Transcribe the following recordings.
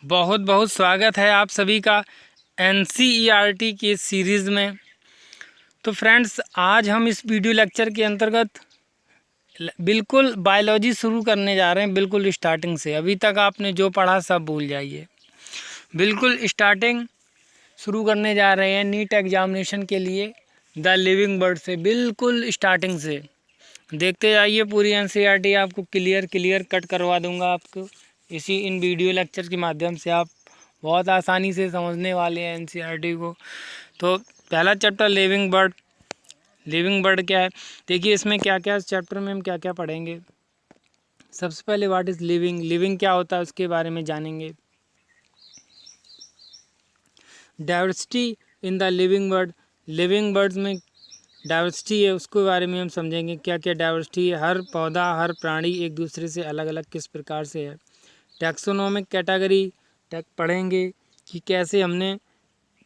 बहुत बहुत स्वागत है आप सभी का एनसीईआरटी की सीरीज़ में। तो फ्रेंड्स, आज हम इस वीडियो लेक्चर के अंतर्गत बिल्कुल बायोलॉजी शुरू करने जा रहे हैं। बिल्कुल स्टार्टिंग से अभी तक आपने जो पढ़ा सब भूल जाइए। बिल्कुल स्टार्टिंग शुरू करने जा रहे हैं नीट एग्जामिनेशन के लिए द लिविंग बर्ड से। बिल्कुल स्टार्टिंग से देखते जाइए, पूरी एनसीईआरटी आपको क्लियर कट करवा दूंगा। आपको इन वीडियो लेक्चर के माध्यम से आप बहुत आसानी से समझने वाले हैं एनसीईआरटी को। तो पहला चैप्टर लिविंग बर्ड क्या है, देखिए इसमें क्या क्या, इस चैप्टर में हम क्या क्या पढ़ेंगे। सबसे पहले व्हाट इज़ लिविंग क्या होता है उसके बारे में जानेंगे। Diversity in the living birds में डाइवर्सिटी है, उसके बारे में हम समझेंगे। क्या क्या डाइवर्सिटी है, हर पौधा हर प्राणी एक दूसरे से अलग अलग किस प्रकार से है। टैक्सोनॉमिक कैटेगरी पढ़ेंगे कि कैसे हमने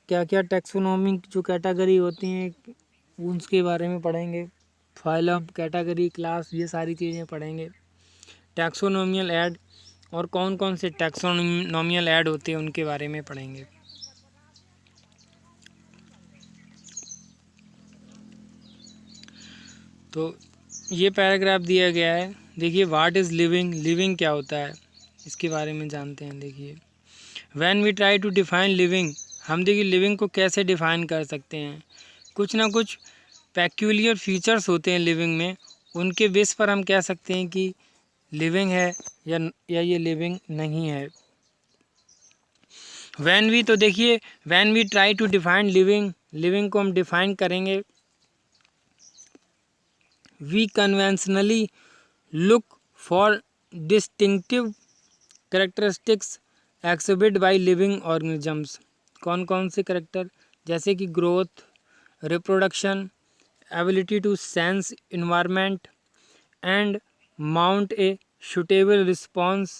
क्या क्या टैक्सोनॉमिक जो कैटेगरी होती हैं उनके बारे में पढ़ेंगे। फाइलम, कैटेगरी, क्लास, ये सारी चीज़ें पढ़ेंगे। टैक्सोनोमियल ऐड और कौन कौन से टैक्सोनोमियल ऐड होते हैं उनके बारे में पढ़ेंगे। तो ये पैराग्राफ दिया गया है, देखिए व्हाट इज़ लिविंग क्या होता है इसके बारे में जानते हैं। देखिए when we try to define living, हम देखिए लिविंग को कैसे डिफाइन कर सकते हैं। कुछ ना कुछ पैक्यूलियर फीचर्स होते हैं लिविंग में, उनके बेस पर हम कह सकते हैं कि लिविंग है या ये लिविंग नहीं है। तो देखिए when we try to define living को हम डिफाइन करेंगे। We conventionally look for distinctive characteristics exhibit by living organisms. कौन कौन से करेक्टर, जैसे कि growth, reproduction, ability to sense environment and mount a suitable response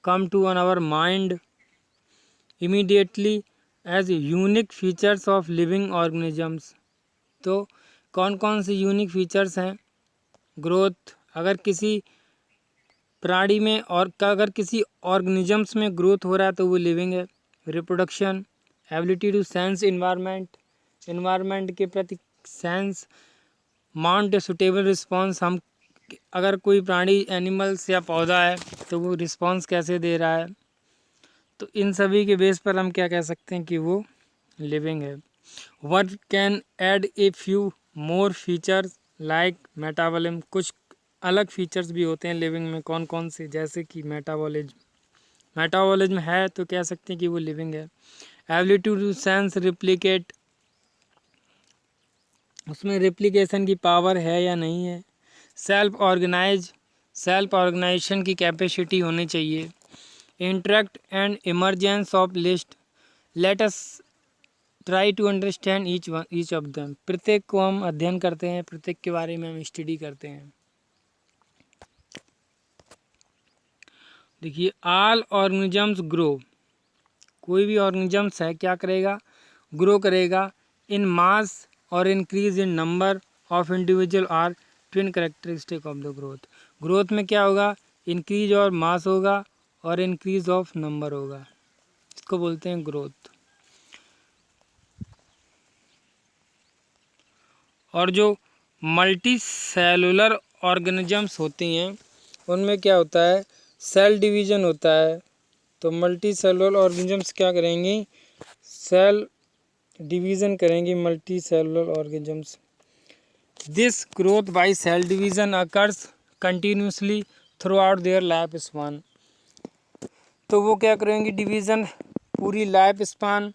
come to on our mind immediately as unique features of living organisms। तो कौन कौन से unique features हैं। ग्रोथ, अगर किसी प्राणी में और अगर किसी ऑर्गेनिजम्स में ग्रोथ हो रहा है तो वो लिविंग है। Reproduction, ability to sense environment के प्रति sense, mount a suitable response, हम अगर कोई प्राणी एनिमल्स या पौधा है तो वो रिस्पॉन्स कैसे दे रहा है। तो इन सभी के बेस पर हम क्या कह सकते हैं कि वो लिविंग है। Word can add a few more features like metabolism, कुछ अलग फीचर्स भी होते हैं लिविंग में। कौन कौन से, जैसे कि मेटाबॉलिज्म है तो कह सकते हैं कि वो लिविंग है। एबिलिटी टू सेंस रिप्लिकेट, उसमें रिप्लिकेशन की पावर है या नहीं है। सेल्फ ऑर्गेनाइजेशन की कैपेसिटी होनी चाहिए। Interact and emergence of list, let us try to understand each of them. प्रत्येक को हम अध्ययन करते हैं, प्रत्येक के बारे में हम स्टडी करते हैं। देखिए ऑल ऑर्गेनिजम्स ग्रो, कोई भी ऑर्गेनिजम्स है क्या करेगा, ग्रो करेगा। इन मास और increase in number of individual are twin characteristic of the growth में क्या होगा, इंक्रीज और मास होगा और इंक्रीज ऑफ नंबर होगा, इसको बोलते हैं ग्रोथ। और जो मल्टी सेलुलर ऑर्गेनिजम्स होती हैं उनमें क्या होता है, सेल डिवीज़न होता है। तो मल्टी सेलुलर ऑर्गेनिजम्स क्या करेंगी, सेल डिवीज़न करेंगी multi cellular organisms. This growth by cell division occurs continuously throughout their life span. तो वो क्या करेंगी, डिवीज़न पूरी लाइफ स्पान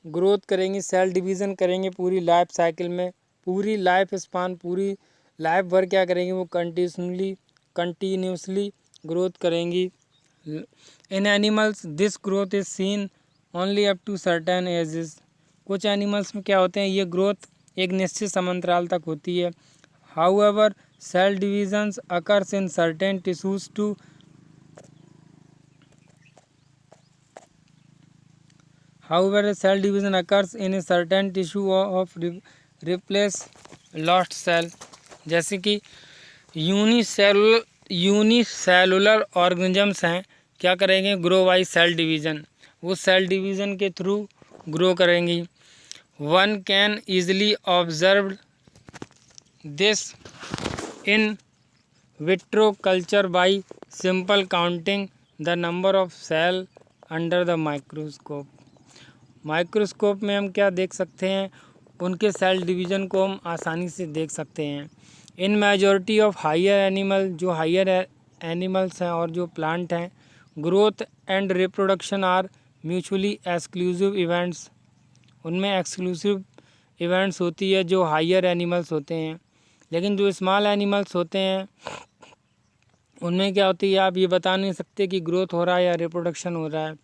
ग्रोथ करेंगी, सेल डिवीज़न करेंगे पूरी लाइफ साइकिल में, पूरी लाइफ स्पान, पूरी लाइफ भर क्या करेंगी, वो कंटिन्यूसली ग्रोथ करेंगी। In animals this growth is seen only up to certain ages. कुछ एनिमल्स में क्या होते हैं, ये ग्रोथ एक निश्चित समांतराल तक होती है। However cell divisions occurs in certain tissues to However, cell division occurs in a certain tissue of replace lost cell। जैसे कि यूनिसेलुलर ऑर्गेनिजम्स हैं क्या करेंगे, ग्रो बाई सेल डिवीज़न। वो सेल डिवीज़न के थ्रू ग्रो करेंगी। One can easily observe this in vitro culture by simple counting the number of cell under the microscope. Microscope में हम क्या देख सकते हैं, उनके सेल डिवीज़न को हम आसानी से देख सकते हैं। In majority of higher animal, जो हायर एनिमल्स हैं और जो प्लांट हैं, growth and reproduction are mutually exclusive events. उनमें एक्सक्लूसिव इवेंट्स होती है जो हायर एनिमल्स होते हैं, लेकिन जो स्मॉल एनिमल्स होते हैं उनमें क्या होती है, आप ये बता नहीं सकते कि ग्रोथ हो रहा है या रिप्रोडक्शन हो रहा है।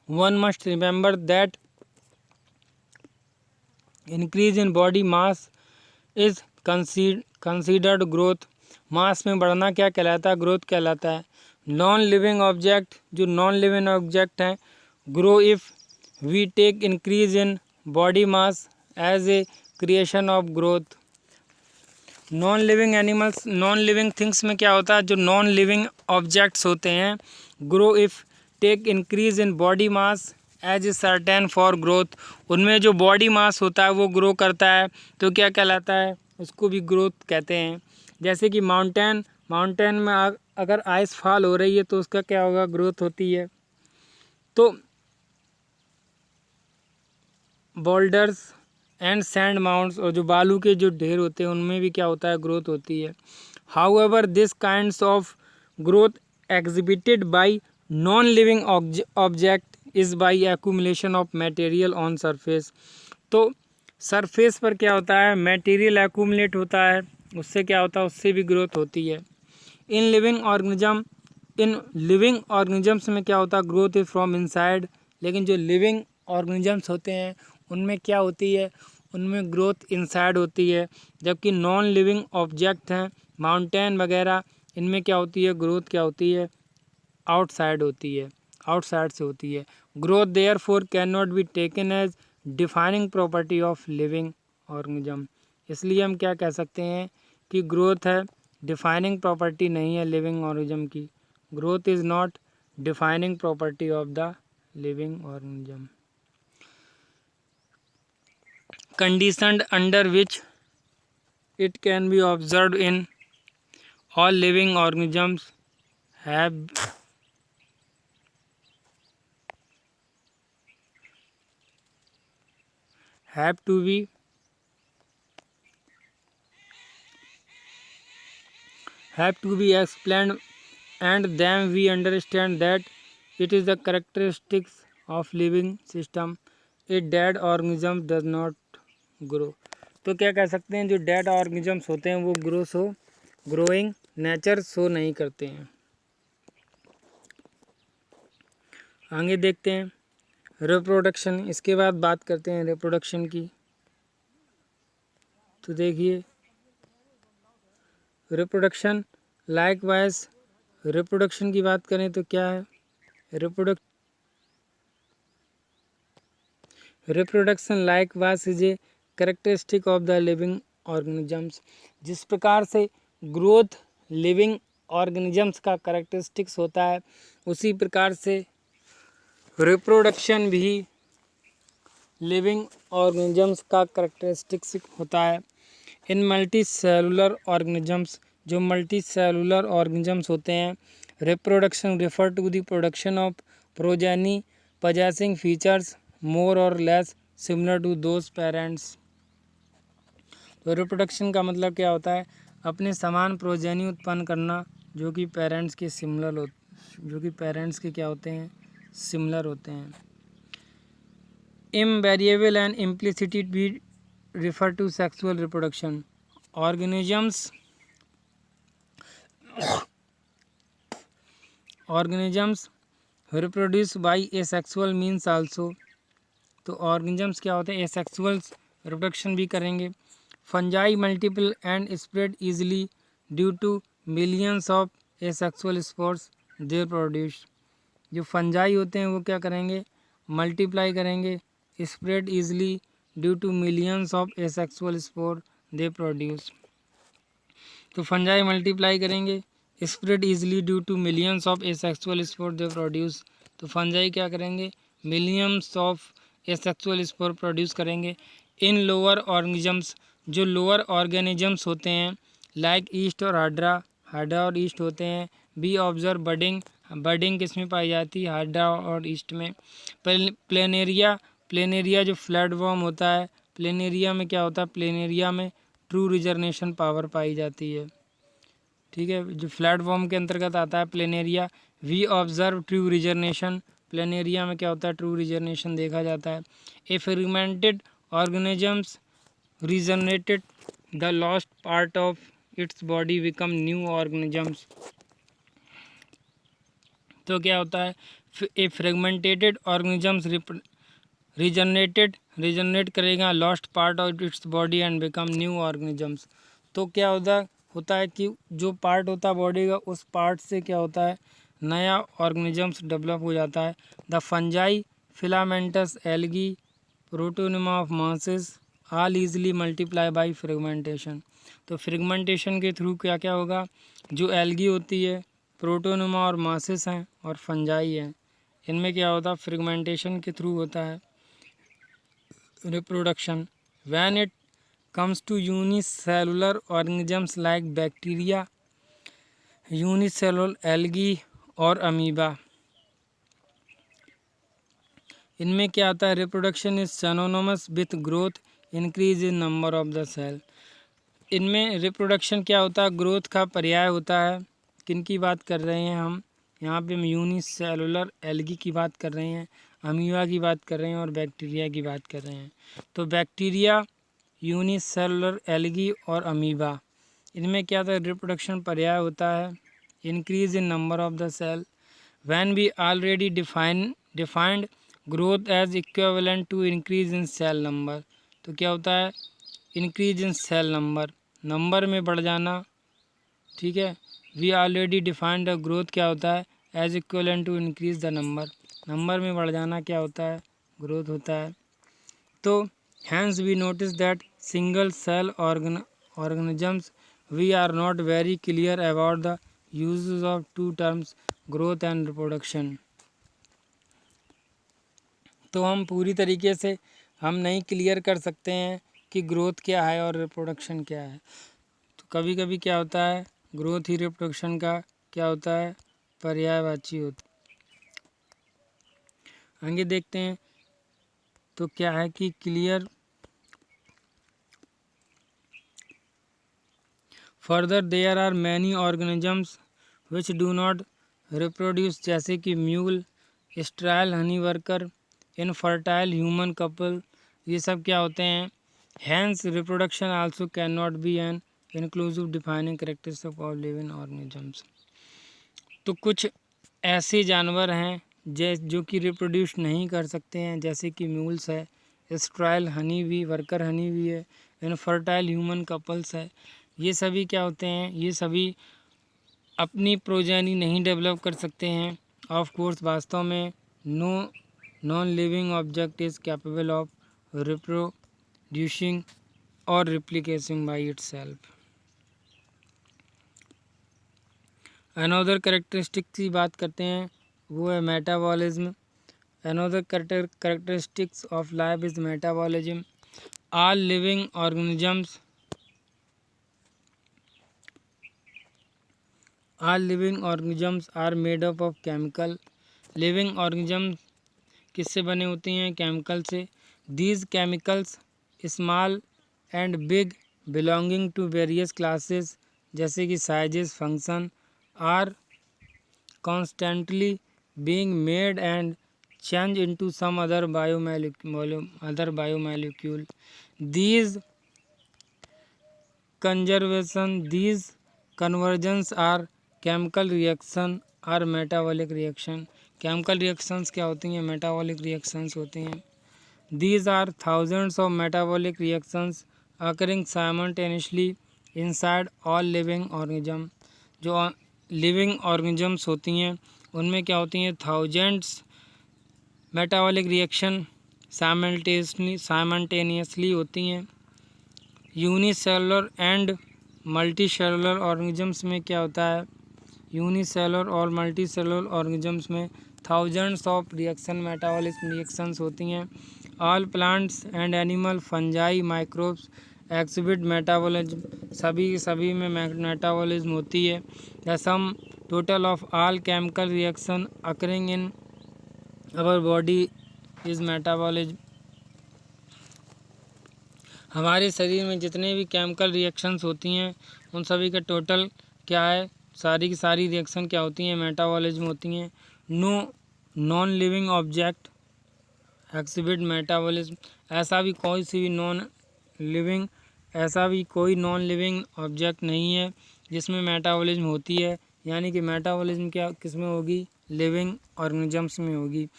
One must remember that increase in body mass is considered growth. Mass में बढ़ना क्या कहलाता है, ग्रोथ कहलाता है। नॉन लिविंग ऑब्जेक्ट, जो नॉन लिविंग ऑब्जेक्ट हैं, grow if we take increase in body mass as a creation of growth. Non living animals, non living things में क्या होता है, जो नॉन लिविंग ऑब्जेक्ट्स होते हैं, grow if take increase in body mass as a certain for growth. उनमें जो body mass होता है वो ग्रो करता है तो क्या कहलाता है, उसको भी ग्रोथ कहते हैं। जैसे कि माउंटेन में अगर आइस फॉल हो रही है तो उसका क्या होगा, ग्रोथ होती है। तो बोल्डर्स एंड सैंड माउंट्स, और जो बालू के जो ढेर होते हैं उनमें भी क्या होता है, ग्रोथ होती है। However this kinds of growth exhibited by non living object is by accumulation of material on surface. तो सरफेस पर क्या होता है, मटेरियल एक्यूमुलेट होता है, उससे क्या होता है, उससे भी ग्रोथ होती है। इन लिविंग ऑर्गेनिजम्स में क्या होता है, ग्रोथ इज फ्रॉम इनसाइड। लेकिन जो लिविंग ऑर्गेनिजम्स होते हैं उनमें क्या होती है, उनमें ग्रोथ इनसाइड होती है। जबकि नॉन लिविंग ऑब्जेक्ट हैं, माउंटेन वगैरह, इनमें क्या होती है, ग्रोथ क्या होती है, आउटसाइड होती है, आउटसाइड से होती है। Growth therefore can not be taken as defining property of living organism. इसलिए हम क्या कह सकते हैं कि ग्रोथ है, डिफाइनिंग प्रॉपर्टी नहीं है लिविंग ऑर्गेनिज्म की। Growth is not defining property of the living organism. Conditions under which it can be observed in all living organisms have to be explained, and then we understand that it is the characteristics of living system. A dead organism does not grow. तो क्या कह सकते हैं, जो dead organisms होते हैं वो growing nature show नहीं करते हैं। आगे देखते हैं रिप्रोडक्शन, इसके बाद बात करते हैं रिप्रोडक्शन की। तो देखिए रिप्रोडक्शन, लाइकवाइज रिप्रोडक्शन की बात करें तो क्या है, reproduction likewise is a characteristic of the living organisms. जिस प्रकार से ग्रोथ लिविंग ऑर्गेनिजम्स का कैरेक्टरिस्टिक्स होता है, उसी प्रकार से रिप्रोडक्शन भी लिविंग ऑर्गेनिजम्स का कैरेक्टरिस्टिक्स होता है। इन मल्टी सेलुलर ऑर्गेनिजम्स, जो मल्टी सेलुलर ऑर्गेनिजम्स होते हैं, reproduction refer to the production of progeny possessing features more और less similar to those parents. तो रिप्रोडक्शन का मतलब क्या होता है, अपने समान प्रोजेनी उत्पन्न करना जो कि पेरेंट्स के क्या होते हैं, सिमिलर होते हैं। इनवेरिएबल एंड इम्प्लिसिटी भी refer to sexual reproduction. Organisms reproduce by asexual means also. तो ऑर्गेनिजम्स क्या होते हैं, एसेक्सुअल रिप्रोडक्शन भी करेंगे। Fungi multiple and spread easily due to millions of asexual spores they produce. जो फंजाई होते हैं वो क्या करेंगे, मल्टीप्लाई करेंगे, spread easily due to millions of asexual spore they produce. तो फंजाई मल्टीप्लाई करेंगे, spread easily due to millions of asexual spore they produce. तो फंजाई क्या करेंगे, millions of asexual spore produce करेंगे। इन लोअर ऑर्गेनिजम्स, जो lower organisms होते हैं like east और हाइड्रा और ईस्ट होते हैं। बी ऑब्जर्व बडिंग, बडिंग किस में पाई जाती है? हाइड्रा और ईस्ट में। प्लेनेरिया जो फ्लैट वॉर्म होता है, प्लेनेरिया में क्या होता है? प्लेनेरिया में ट्रू रिजर्नेशन पावर पाई जाती है। ठीक है, जो फ्लैट वॉर्म के अंतर्गत आता है planaria. We observe true regeneration, planaria में क्या होता है? ट्रू रिजर्नेशन देखा जाता है। A fragmented organisms regenerated the lost part of its body become new organisms. तो क्या होता है? ए फ्रेगमेंटेड ऑर्गेनिजम्स रिजनरेट करेगा lost part of its body and become new organisms. तो क्या होता है कि जो पार्ट होता है बॉडी का, उस पार्ट से क्या होता है? नया ऑर्गेनिजम्स डेवलप हो जाता है। The fungi, filamentous, algae, protonema of masses all easily multiply by fragmentation. तो फ्रेगमेंटेशन के थ्रू क्या क्या होगा? जो एल्गी होती है, प्रोटोनिमा और मासेस हैं और फंजाई हैं, इनमें क्या होता है? फ्रेगमेंटेशन के थ्रू होता है reproduction. When it comes to unicellular organisms like bacteria, unicellular algae और अमीबा, इनमें क्या आता है? Reproduction is synonymous with growth, increase in number of the cell। इनमें रिप्रोडक्शन क्या होता है? ग्रोथ का पर्याय होता है। किन की बात कर रहे हैं हम? यहाँ पे हम यूनिसेलुलर एल्गी की बात कर रहे हैं, अमीबा की बात कर रहे हैं और बैक्टीरिया की बात कर रहे हैं। तो बैक्टीरिया, यूनिसेलुलर एल्गी और अमीबा, इनमें क्या था? रिप्रोडक्शन पर्याय होता है। Increase in number of the cell. When we already defined growth as equivalent to increase in cell number. तो क्या होता है? इंक्रीज इन सेल नंबर में बढ़ जाना। ठीक है, we already defined the growth क्या होता है? As equivalent to increase the number में बढ़ जाना क्या होता है? ग्रोथ होता है। तो hence we notice that single cell organisms we are not very clear about the uses of two terms growth and reproduction. तो हम पूरी तरीके से हम नहीं क्लियर कर सकते हैं कि ग्रोथ क्या है और रिप्रोडक्शन क्या है। तो कभी कभी क्या होता है? ग्रोथ ही रिप्रोडक्शन का क्या होता है? पर्यायवाची होता है। आगे देखते हैं तो क्या है कि clear further there are many organisms which do not reproduce, जैसे कि mule, sterile honey worker, infertile human couple, ये सब क्या होते हैं? Hence reproduction also can not be an inclusive defining characteristic of living organisms. तो कुछ ऐसे जानवर हैं जो कि रिप्रोड्यूस नहीं कर सकते हैं, जैसे कि म्यूल्स है, स्ट्राइल हनी भी, वर्कर हनी भी है, इनफर्टाइल ह्यूमन कपल्स है। ये सभी क्या होते हैं? ये सभी अपनी प्रोजेनी नहीं डेवलप कर सकते हैं। ऑफ कोर्स वास्तव में no non living object is capable of reproducing और replicating by itself. Another characteristic की बात करते हैं, वो है metabolism. Another characteristics of life is metabolism. All living organisms are made up of chemical. Living organism किससे बने होते हैं? केमिकल से। These chemicals small and big belonging to various classes, जैसे कि sizes, function, are constantly being made and changed into some other biomolecule. These conversions are chemical reaction or metabolic reaction. Chemical reactions क्या होती हैं? metabolic reactions होती हैं। These are thousands of metabolic reactions occurring simultaneously inside all living organism। जो living organisms होती हैं उनमें क्या होती हैं? थाउजेंड्स मेटाबॉलिक रिएक्शन साइमल्टेनियसली होती हैं। यूनिसेलुलर एंड मल्टीसेलुलर ऑर्गेनिजम्स में क्या होता है? यूनिसेलुलर और मल्टीसेलुलर ऑर्गेनिजम्स में thousands of reaction metabolism reactions होती हैं। All plants and animal fungi microbes exhibit metabolism, सभी में मेटाबॉलिज्म होती है। The sum total of all chemical reaction occurring in our body is metabolism. हमारे शरीर में जितने भी केमिकल रिएक्शंस होती हैं उन सभी का टोटल क्या है, सारी की सारी रिएक्शन क्या होती हैं, मेटाबॉलिज्म होती हैं। No non living object exhibit metabolism, ऐसा भी कोई नॉन लिविंग ऑब्जेक्ट नहीं है जिसमें मेटाबॉलिज्म होती है। यानी कि मेटाबॉलिज्म क्या किस में होगी, लिविंग ऑर्गेनिजम्स में होगी।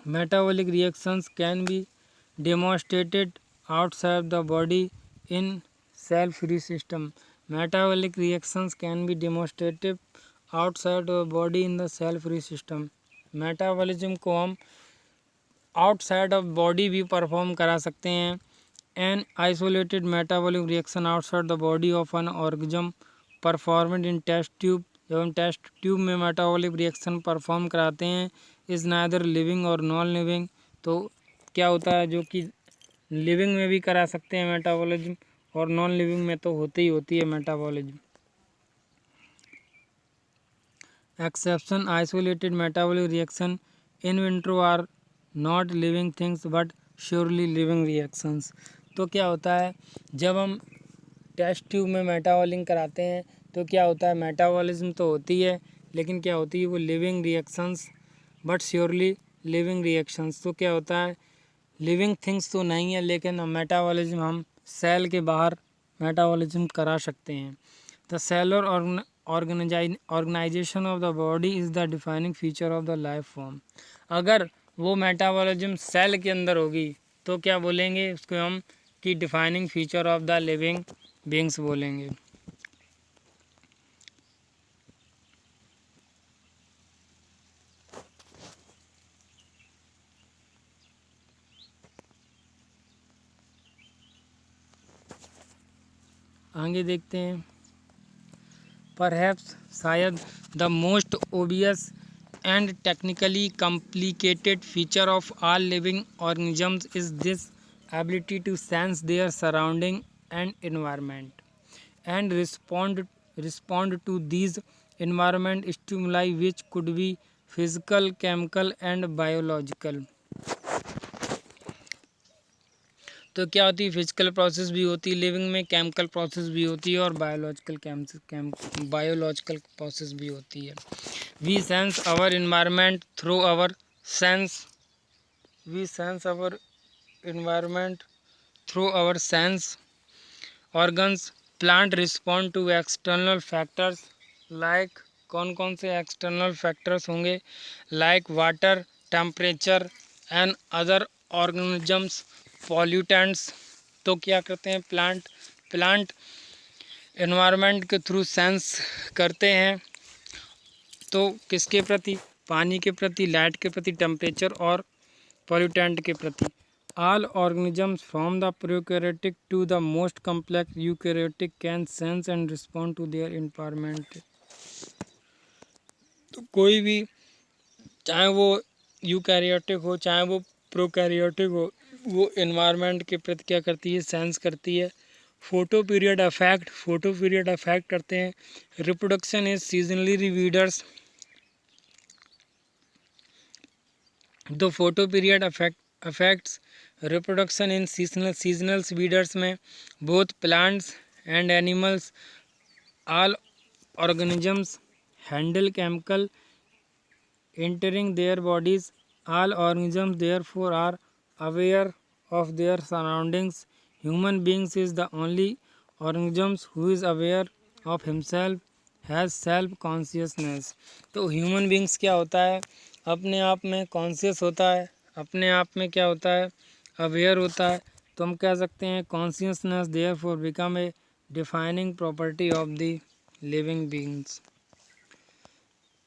Metabolic reactions can be demonstrated outside the body in cell-free system. Metabolic reactions can be demonstrated outside the body in the cell-free system. Metabolism को हम आउटसाइड ऑफ बॉडी भी परफॉर्म करा सकते हैं। An isolated metabolic reaction outside the body of an organism performed in test tube, जब हम test tube में metabolic reaction perform कराते हैं, इज़ नाइदर लिविंग और नॉन लिविंग। तो क्या होता है, जो कि लिविंग में भी करा सकते हैं मेटाबॉलिज्म और नॉन लिविंग में तो होती है metabolism. Exception isolated metabolic reaction in vitro are not living things but surely living reactions. तो क्या होता है, जब हम टेस्ट ट्यूब में मेटाबॉलिंग कराते हैं तो क्या होता है, मेटाबॉलिज्म तो होती है लेकिन क्या होती है वो living reactions but surely living reactions. तो क्या होता है, लिविंग थिंग्स तो नहीं है लेकिन मेटाबॉलिज्म हम सेल के बाहर मेटाबॉलिज्म करा सकते हैं। The cellular organisation of the body is the defining feature of the life form. अगर वो मेटाबॉलिज्म सेल के अंदर होगी तो क्या बोलेंगे उसको हम कि defining feature of the living beings बोलेंगे। आगे देखते हैं। परहैप्स शायद the most obvious and technically complicated feature of all living organisms is this ability to sense their surrounding and environment and respond to these environment stimuli which could be physical, chemical and biological। तो क्या होती है, physical process भी होती है living में, chemical process भी होती है और बायोलॉजिकल प्रोसेस भी होती है। We sense our environment through our sense organs. Plant respond to external factors like, कौन कौन से एक्सटर्नल फैक्टर्स होंगे, like water, temperature and other organisms, pollutants. तो क्या करते हैं प्लांट एनवायरनमेंट के थ्रू सेंस करते हैं, तो किसके प्रति, पानी के प्रति, लाइट के प्रति, टेम्परेचर और पॉल्यूटेंट के प्रति। All organisms from the prokaryotic to the most complex eukaryotic can sense and respond to their environment। तो कोई भी, चाहे वो यूकैरियोटिक हो चाहे वो प्रोकैरियोटिक हो, वो एनवायरनमेंट के प्रति क्या करती है, सेंस करती है। फोटो पीरियड अफेक्ट करते हैं। Reproduction is seasonally breeders. तो photo period affects reproduction in seasonal breeders में both plants and animals. All organisms handle chemical entering their bodies। All organisms therefore are aware of their surroundings। Human beings is the only organisms who is aware of himself, has self consciousness। तो human beings क्या होता है, अपने आप में conscious होता है, अपने आप में क्या होता है, अवेयर होता है। तो हम कह सकते हैं consciousness therefore become a defining property of the living beings.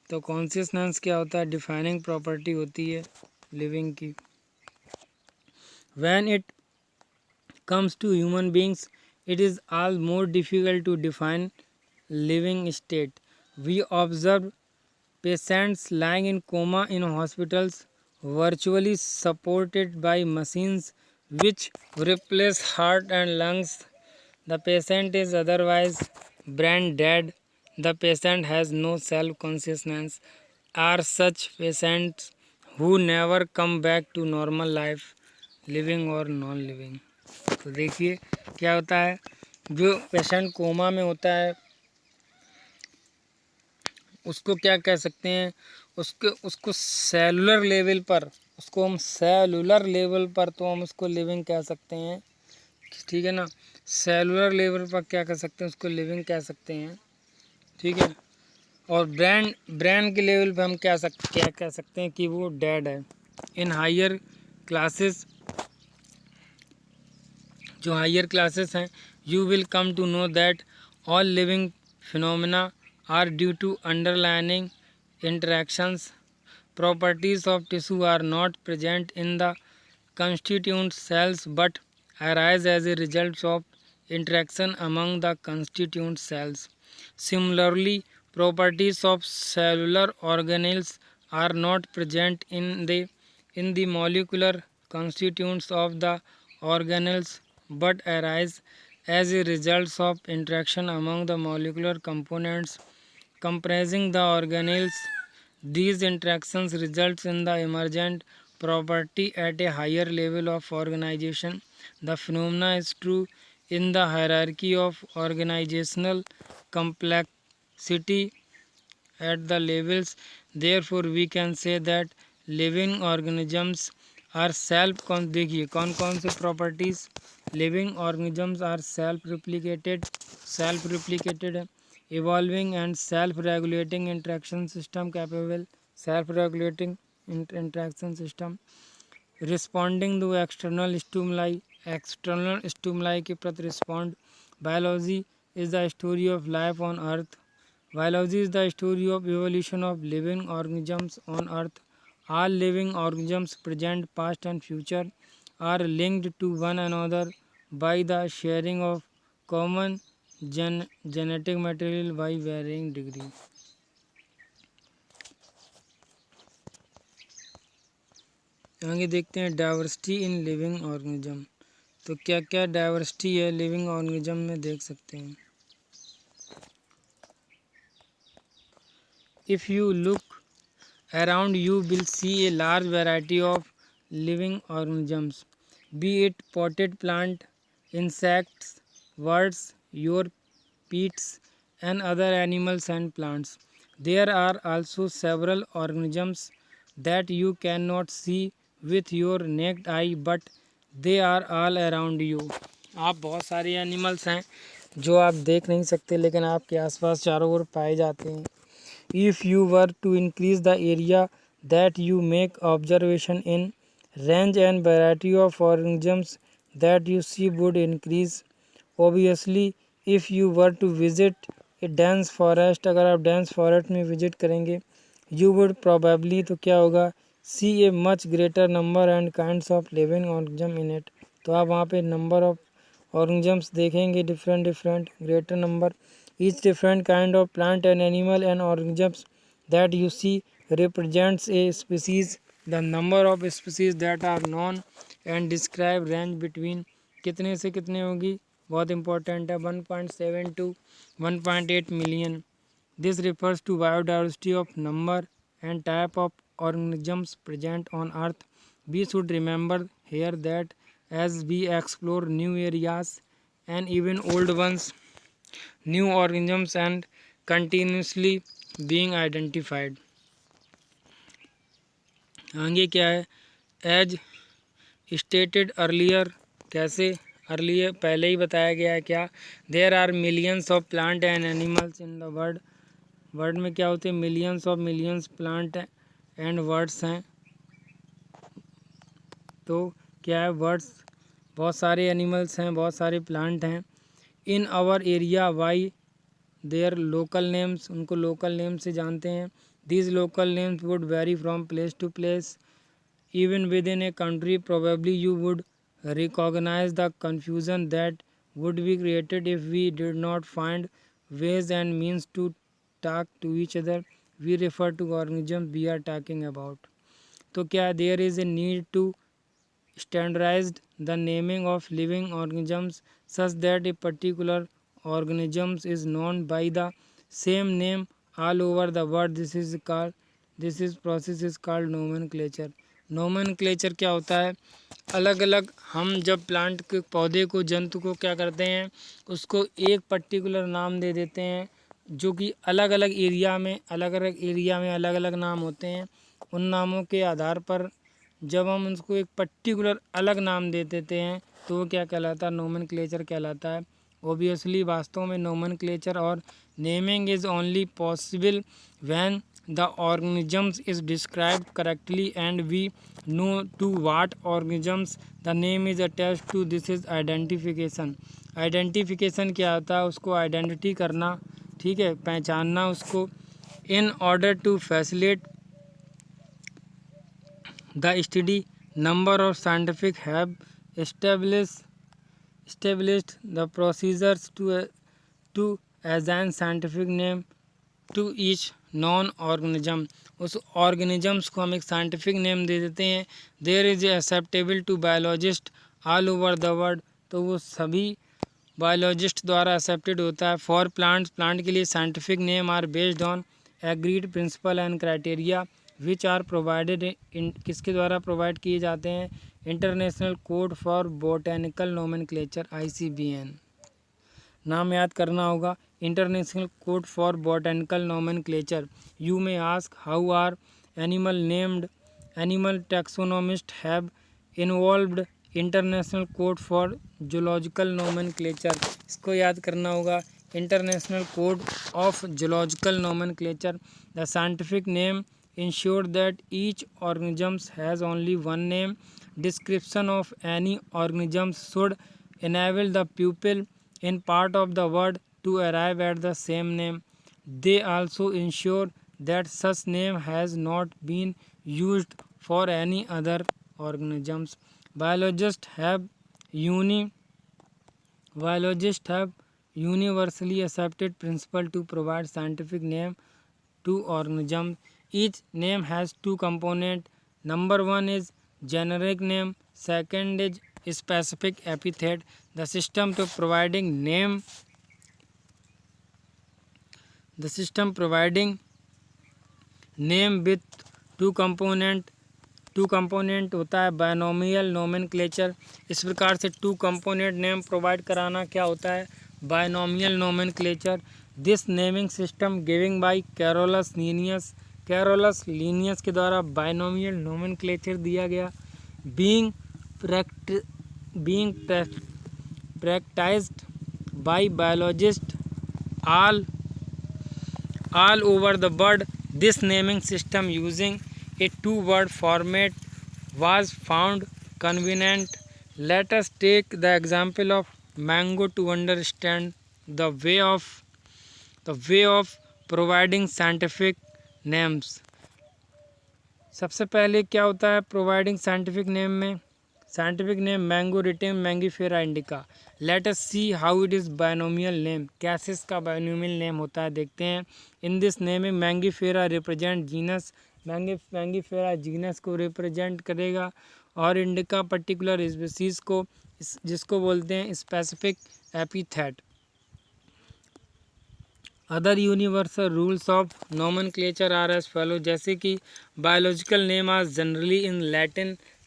तो कॉन्शियसनेस क्या होता है, डिफाइनिंग प्रॉपर्टी होती है लिविंग की। When it comes to human beings it is all more difficult to define living state. We observe patients lying in coma in hospitals, virtually supported by machines which replace heart and lungs. The patient is otherwise brain dead. The patient has no self consciousness. Are such patients who never come back to normal life, living or non living? तो देखिए क्या होता है, जो patient coma में होता है उसको क्या कह सकते हैं, उसको सेलुलर लेवल पर, उसको हम सेलुलर लेवल पर तो हम उसको लिविंग कह सकते हैं, ठीक है ना। सेलुलर लेवल पर क्या कह सकते हैं, उसको लिविंग कह सकते हैं, ठीक है। और ब्रेन के लेवल पे हम क्या कह सकते हैं कि वो डेड है। इन हायर क्लासेस, जो हायर क्लासेस हैं, you will come to know that all living phenomena are due to underlining interactions. Properties of tissue are not present in the constituent cells but arise as a result of interaction among the constituent cells. Similarly, properties of cellular organelles are not present in the molecular constituents of the organelles but arise as a result of interaction among the molecular components comprising the organelles. These interactions result in the emergent property at a higher level of organization. The phenomena is true in the hierarchy of organizational complexity at the levels. Therefore, we can say that living organisms are देखिए कौन कौन से properties living organisms are self replicated है, evolving and self-regulating interaction system capable self-regulating interaction system responding to external stimuli के प्रति respond. Biology is the story of life on earth. Biology is the story of evolution of living organisms on earth. All living organisms present past and future are linked to one another by the sharing of common genetic material by varying degree. आगे देखते हैं diversity in living organism. तो क्या क्या diversity है living organism में, देख सकते हैं। If you look around you will see a large variety of living organisms, be it potted plant, insects, birds, your pets, and other animals and plants. There are also several organisms that you cannot see with your naked eye, but they are all around you. आप बहुत सारे animals हैं जो आप देख नहीं सकते लेकिन आपके आसपास चारों ओर पाए जाते हैं। If you were to increase the area that you make observation in, range and variety of organisms that you see would increase. Obviously, if you were to visit a dense forest, अगर आप dense forest में visit करेंगे, you would probably, तो क्या होगा, see a much greater number and kinds of living organism in it. तो आप वहाँ पे number of organisms देखेंगे, different greater number. Each different kind of plant and animal and organisms that you see represents a species. The number of species that are known and described range between कितने से कितने होगी, बहुत important है, 1.7 to 1.8 million. This refers to biodiversity of number and type of organisms present on earth. We should remember here that as we explore new areas and even old ones, new organisms and continuously being identified. आगे क्या है, as stated earlier, कैसे, earlier पहले ही बताया गया है क्या, there are millions of plant and animals in the world में क्या होते हैं, मिलियंस प्लांट एंड वर्ड्स हैं। तो क्या है, वर्ड्स, बहुत सारे एनिमल्स हैं, बहुत सारे प्लांट हैं। In our area why their local names, उनको लोकल नेम से जानते हैं। These local names would vary from place to place, even within a country probably you would recognise the confusion that would be created if we did not find ways and means to talk to each other, we refer to organisms we are talking about. तो क्या there is a need to standardize the naming of living organisms such that a particular organism is known by the same name all over the world. This process is called nomenclature. Nomenclature क्या होता है? अलग अलग हम जब plant के पौधे को, जंतु को क्या करते हैं, उसको एक पर्टिकुलर नाम दे देते हैं, जो कि अलग अलग एरिया में अलग अलग नाम होते हैं। उन नामों के आधार पर जब हम उसको एक पर्टिकुलर अलग नाम दे देते हैं तो वो क्या कहलाता है? नोमेनक्लेचर कहलाता है। ऑब्वियसली वास्तव में नोमेनक्लेचर और naming is only possible when the organisms is described correctly and we know to what organisms the name is attached to. This is identification. Identification क्या होता है? उसको आइडेंटिटी करना, ठीक है, पहचानना उसको। In order to facilitate the study number of scientific have established the procedures to assign scientific name to each known organism. उस ऑर्गेनिजम्स को हम एक साइंटिफिक नेम दे देते हैं। There is acceptable to biologist all over the world, तो वो सभी बायोलॉजिस्ट द्वारा एक्सेप्टेड होता है। फॉर प्लांट के लिए scientific name are based on agreed principle and criteria which are provided किसके द्वारा प्रोवाइड किए जाते हैं? International Code for Botanical Nomenclature ICBN। नाम याद करना होगा, International Code for Botanical Nomenclature. You may ask how are animal named? Animal taxonomist have involved International Code for Zoological Nomenclature. इसको याद करना होगा, International Code of Zoological Nomenclature. The scientific name ensure that each organisms has only one name. Description of any organisms should enable the pupil in part of the word to arrive at the same name. They also ensure that such name has not been used for any other organisms. Biologists have universally accepted principle to provide scientific name to organisms. Each name has two components. Number one is generic name, second is specific epithet. The system providing name with two component होता है binomial nomenclature. इस प्रकार से to component name provide कराना क्या होता है? Binomial nomenclature. This naming system giving by Carolus Linnaeus के द्वारा बायनोमियल नोमेनक्लेचर दिया गया। Being practiced by biologists all over the world. This naming system using a two-word format was found convenient. Let us take the example of mango to understand the way of providing scientific names. सबसे पहले क्या होता है providing scientific name में? Scientific name mango रिटेम Mangifera indica. Let us see how it is binomial name. कैसे इसका binomial name होता है देखते हैं। In this naming Mangifera represent genus, Mangifera genus को रिप्रेजेंट करेगा और इंडिका पर्टिकुलर स्पीसीज़ को, जिसको बोलते हैं specific epithet. Other universal rules of nomenclature are as follow, जैसे कि biological name are generally in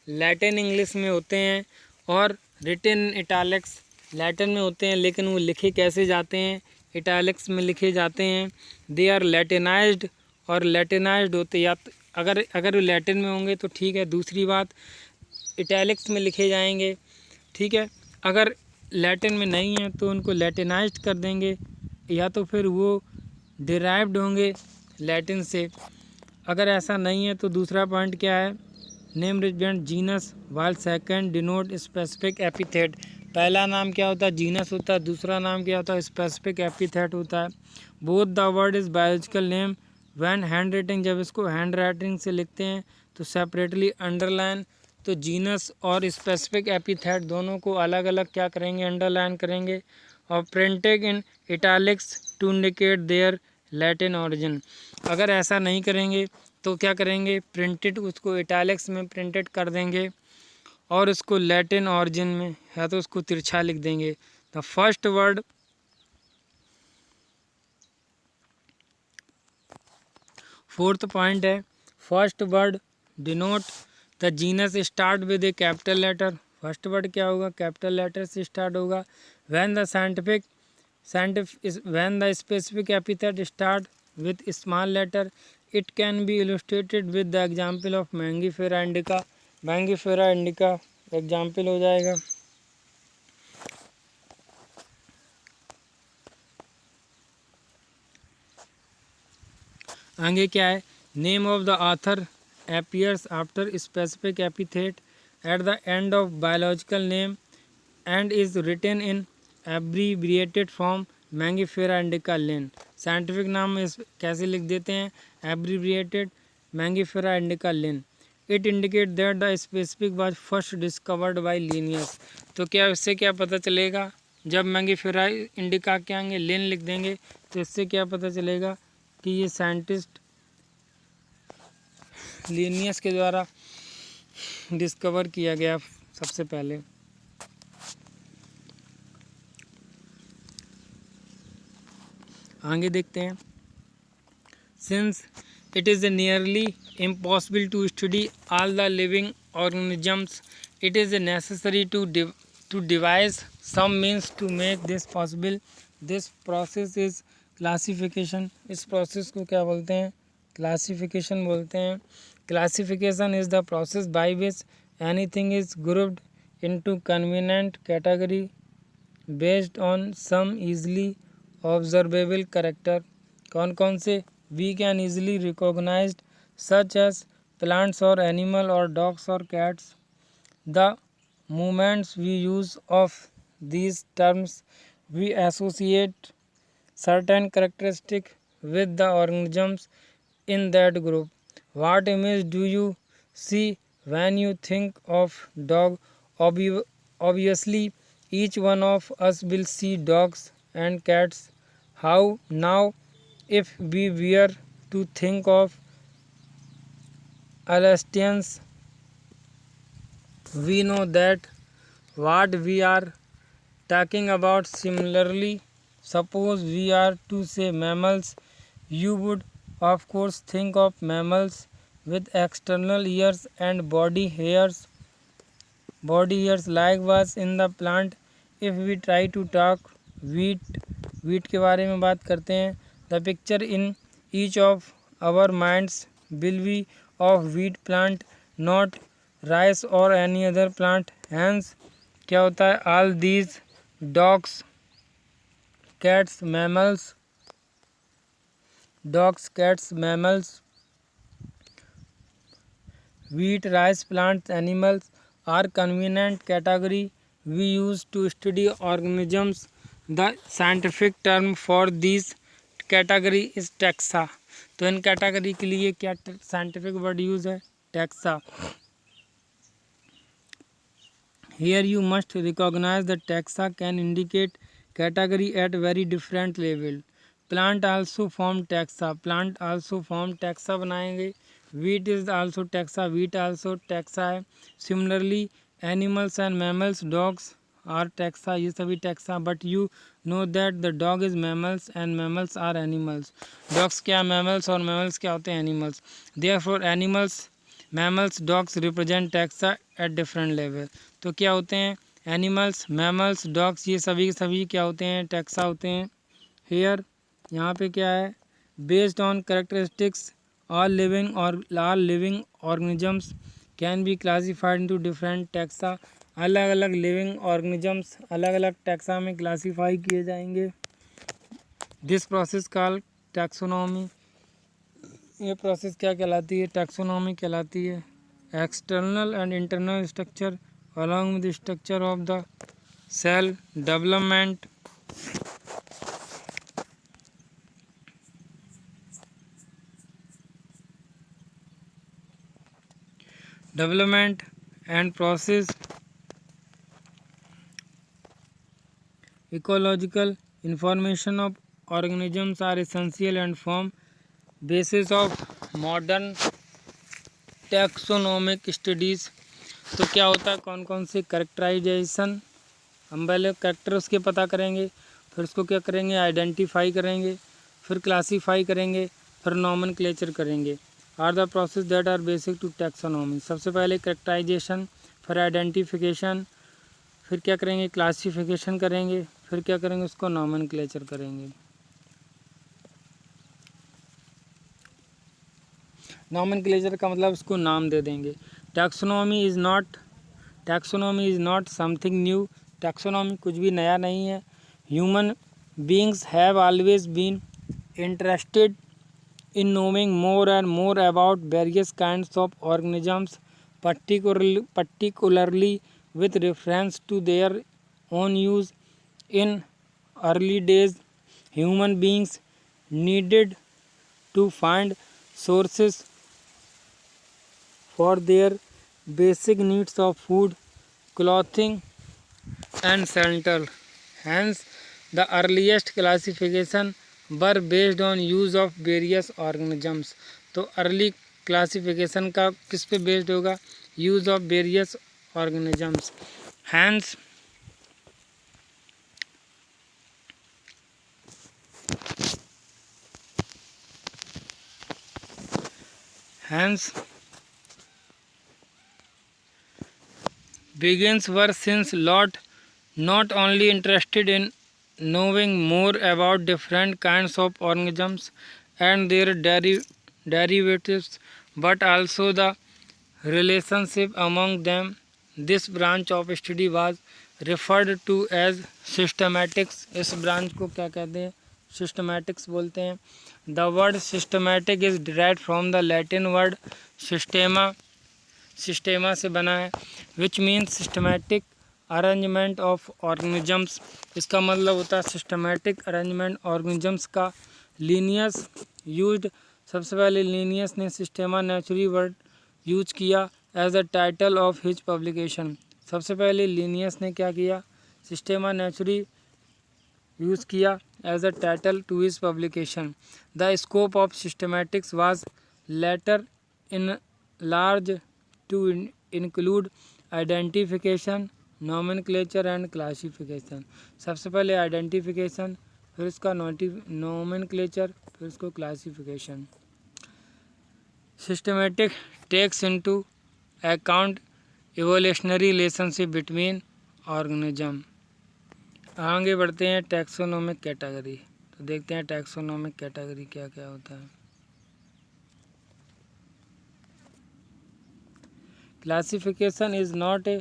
Latin English में होते हैं और रिटन इटैलिक्स लैटिन में होते हैं, लेकिन वो लिखे कैसे जाते हैं? इटैलिक्स में लिखे जाते हैं। दे आर लैटिनाइज्ड और लैटिनाइज्ड होते, या अगर वो लैटिन में होंगे तो ठीक है, दूसरी बात इटैलिक्स में लिखे जाएंगे, ठीक है। अगर लैटिन में नहीं है तो उनको लैटिनाइज्ड कर देंगे, या तो फिर वो डिराइव्ड होंगे लैटिन से। अगर ऐसा नहीं है तो दूसरा पॉइंट क्या है? Name represent genus while second denote specific epithet. पहला नाम क्या होता है? जीनस होता है, दूसरा नाम क्या होता है? स्पेसिफिक एपिथेट होता है। Both the word is biological name when hand writing, जब इसको हैंड राइटिंग से लिखते हैं तो सेपरेटली अंडरलाइन, तो जीनस और स्पेसिफिक एपिथेट दोनों को अलग अलग क्या करेंगे? अंडरलाइन करेंगे। और printed in italics to indicate their Latin origin. अगर ऐसा नहीं करेंगे तो क्या करेंगे, प्रिंटेड उसको इटैलिक्स में प्रिंटेड कर देंगे और उसको लैटिन ऑरिजिन में या तो उसको तिरछा लिख देंगे। The first word, fourth point है, first word denote the genus start with a capital letter. First word क्या होगा, कैपिटल लेटर से स्टार्ट होगा। When the when the specific epithet start with small letter, it can be illustrated with the example of Mangifera indica। Mangifera indica example हो जाएगा। आगे क्या है, name of the author appears after specific epithet at the end of biological name and is written in abbreviated form Mangifera indica Linn। Scientific नाम में कैसे लिख देते हैं, abbreviated Mangifera indica Linn। It indicate that the specific was first discovered by Linnaeus. तो क्या इससे क्या पता चलेगा, जब मैंगीफेरा इंडिका के आगे लिन लिख देंगे तो इससे क्या पता चलेगा कि ये साइंटिस्ट लिनियस के द्वारा डिस्कवर किया गया सबसे पहले। आगे देखते हैं, since it is nearly impossible to study all the living organisms, it is necessary to devise some means to make this possible। This process is classification। इस process को क्या बोलते हैं, classification बोलते हैं। Classification is the process by which anything is grouped into convenient category based on some easily observable character। कौन कौन से, we can easily recognized such as plants or animal or dogs or cats। The moments we use of these terms, we associate certain characteristic with the organisms in that group। What image do you see when you think of dog? Obviously each one of us will see dogs and cats। How now if we were to think of Alastians, we know that what we are talking about। Similarly, suppose we are to say mammals, you would of course think of mammals with external ears and body hairs likewise in the plant। if we try to talk wheat के बारे में बात करते हैं, the picture in each of our minds will be of wheat plant, not rice or any other plant। hence क्या होता है, all these dogs cats mammals wheat rice plants animals are convenient category we use to study organisms। the scientific term for these category is taxa। तो इन category के लिए क्या scientific word use है, taxa. here you must recognize that taxa can indicate category at very different level। plant also form taxa बनाएंगे। wheat is also taxa, wheat also taxa है। similarly animals and mammals, dogs are taxa, ये सभी taxa। but you know that the dog is mammals and mammals are animals। dogs क्या mammals और mammals क्या होते हैं animals। therefore animals mammals dogs represent taxa at different level। तो क्या होते हैं, एनिमल्स मैमल्स डॉग्स ये सभी के सभी क्या होते हैं, टैक्सा होते हैं। हेयर यहाँ पे क्या है, based on characteristics all living organisms can be classified into different taxa. अलग अलग लिविंग ऑर्गेनिजम्स अलग अलग टैक्सा में क्लासीफाई किए जाएंगे। This process called taxonomy. ये प्रोसेस क्या कहलाती है, टैक्सोनॉमी कहलाती है। External and internal structure along with the structure of the cell development and process ecological information of organisms are essential and form basis of modern taxonomic studies। तो क्या होता है, कौन कौन से कैरेक्टराइजेशन, हम पहले कैरेक्टर उसके पता करेंगे, फिर उसको क्या करेंगे, आइडेंटिफाई करेंगे, फिर क्लासीफाई करेंगे, फिर नॉमेनक्लेचर करेंगे। Are the process that are basic to taxonomy. सबसे पहले कैरेक्टराइजेशन, फिर आइडेंटिफिकेशन, फिर क्या करेंगे, क्लासिफिकेशन करेंगे, फिर क्या करेंगे, उसको नॉमेनक्लेचर करेंगे। नॉमेनक्लेचर का मतलब उसको नाम दे देंगे। Taxonomy is not something new. Taxonomy कुछ भी नया नहीं है। Human beings have always been interested in knowing more and more about various kinds of organisms, particularly with reference to their own use. In early days, human beings needed to find sources for their basic needs of food, clothing, and shelter. Hence, the earliest classification were based on use of various organisms। तो early classification का किस पे based होगा, use of various organisms. Hence hence begins were since not only interested in knowing more about different kinds of organisms and their derivatives, but also the relationship among them. This branch of study was referred to as systematics। इस branch को क्या कहते हैं, systematics बोलते हैं। The word systematic is derived from the Latin word systema से बना है, which means systematic arrangement of organisms. इसका मतलब होता है सिस्टमैटिक अरेंजमेंट ऑर्गेनिजम्स का। लीनियस यूज्ड, सबसे पहले लीनियस ने सिस्टेमा नेचुरी वर्ड यूज किया as a title of his publication. सबसे पहले लीनियस ने क्या किया, सिस्टेमा नेचुरी यूज़ किया as a title to his publication. The scope of systematics was later in large to include identification, nomenclature and classification। सबसे पहले identification, फिर उसका नोमेनक्लेचर, फिर उसको classification. Systematic takes into account evolutionary relationship between organism. आगे बढ़ते हैं taxonomic category. तो देखते हैं टैक्सोनॉमिक कैटेगरी क्या क्या होता है। Classification is not a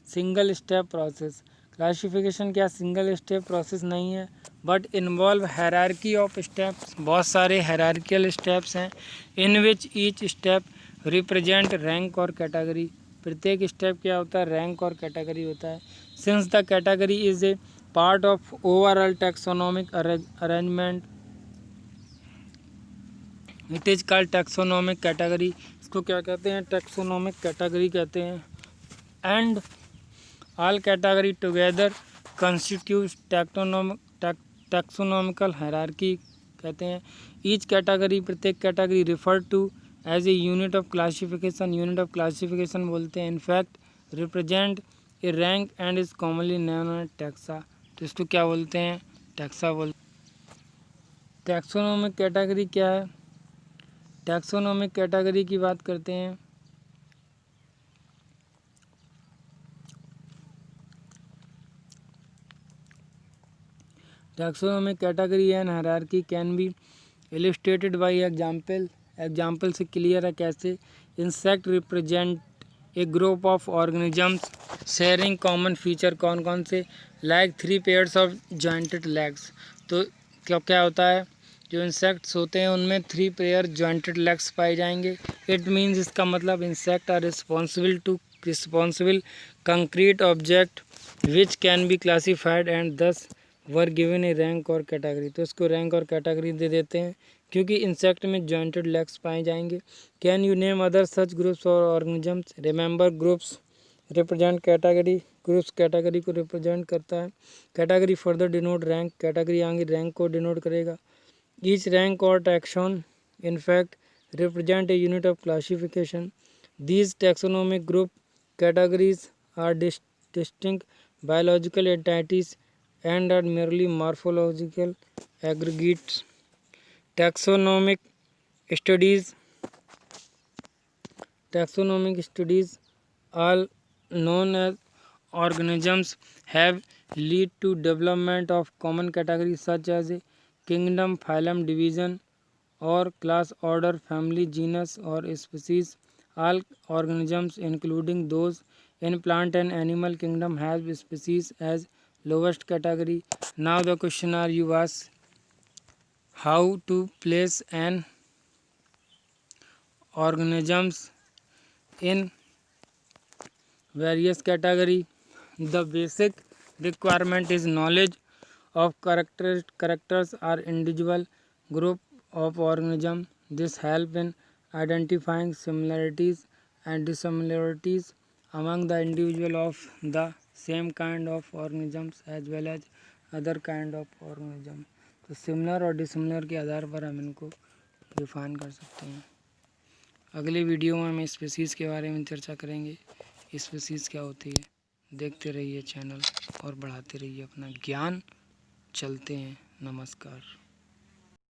single step process. Classification क्या सिंगल स्टेप प्रोसेस नहीं है, but involve hierarchy of steps. बहुत सारे हायरार्कियल स्टेप्स हैं, in which each step represent rank और कैटेगरी। प्रत्येक स्टेप क्या होता है, रैंक और कैटेगरी होता है। Since the category is a part of overall taxonomic arrangement, it is called taxonomic category. इसको क्या कहते हैं, टैक्सोनॉमिक कैटेगरी कहते हैं। And all category together constitute taxonomical hierarchy कहते हैं। ईच कैटेगरी, प्रत्येक category refer to as a unit of classification, unit of classification बोलते हैं। In fact represent a rank and is commonly known as taxa. तो इसको क्या बोलते हैं, टैक्सा बोलते हैं। टैक्सोनॉमिक कैटेगरी क्या है, टैक्सोनॉमिक कैटेगरी की बात करते हैं। Taxonomic category and hierarchy can be illustrated by example. Example से क्लियर है कैसे। Insect represent a group of organisms sharing common feature. कौन कौन से, like 3 pairs of jointed legs. तो क्या क्या होता है, जो इंसेक्ट्स होते हैं उनमें 3 पेयर जॉइंटेड लेग्स पाए जाएंगे। इट मीन्स, इसका मतलब insect are responsible concrete object which can be classified and thus were given a rank और कैटेगरी। तो इसको रैंक और कैटेगरी दे देते हैं क्योंकि इंसेक्ट में जॉइंटेड लेग्स पाए जाएंगे। Can you name other such groups और organisms. Remember groups represent category groups category को रिप्रेजेंट करता है। Category further denote rank, category आगे रैंक को डिनोट करेगा। ईच रैंक और taxon in fact represent a unit of classification. These taxonomic group categories are distinct biological entities and are merely morphological aggregates. Taxonomic studies all known as organisms have led to development of common categories such as a kingdom, phylum, division or class, order, family, genus or species. All organisms including those in plant and animal kingdom have species as lowest category. Now the question are you ask how to place an organisms in various category. The basic requirement is knowledge of characters or individual group of organism. This help in identifying similarities and dissimilarities among the individual of the same kind of organisms as well as other kind of organism. तो similar और dissimilar के आधार पर हम इनको define कर सकते हैं। अगले वीडियो में हम स्पीसीज़ के बारे में चर्चा करेंगे। स्पीसीज़ क्या होती है। देखते रहिए चैनल और बढ़ाते रहिए अपना ज्ञान। चलते हैं। नमस्कार।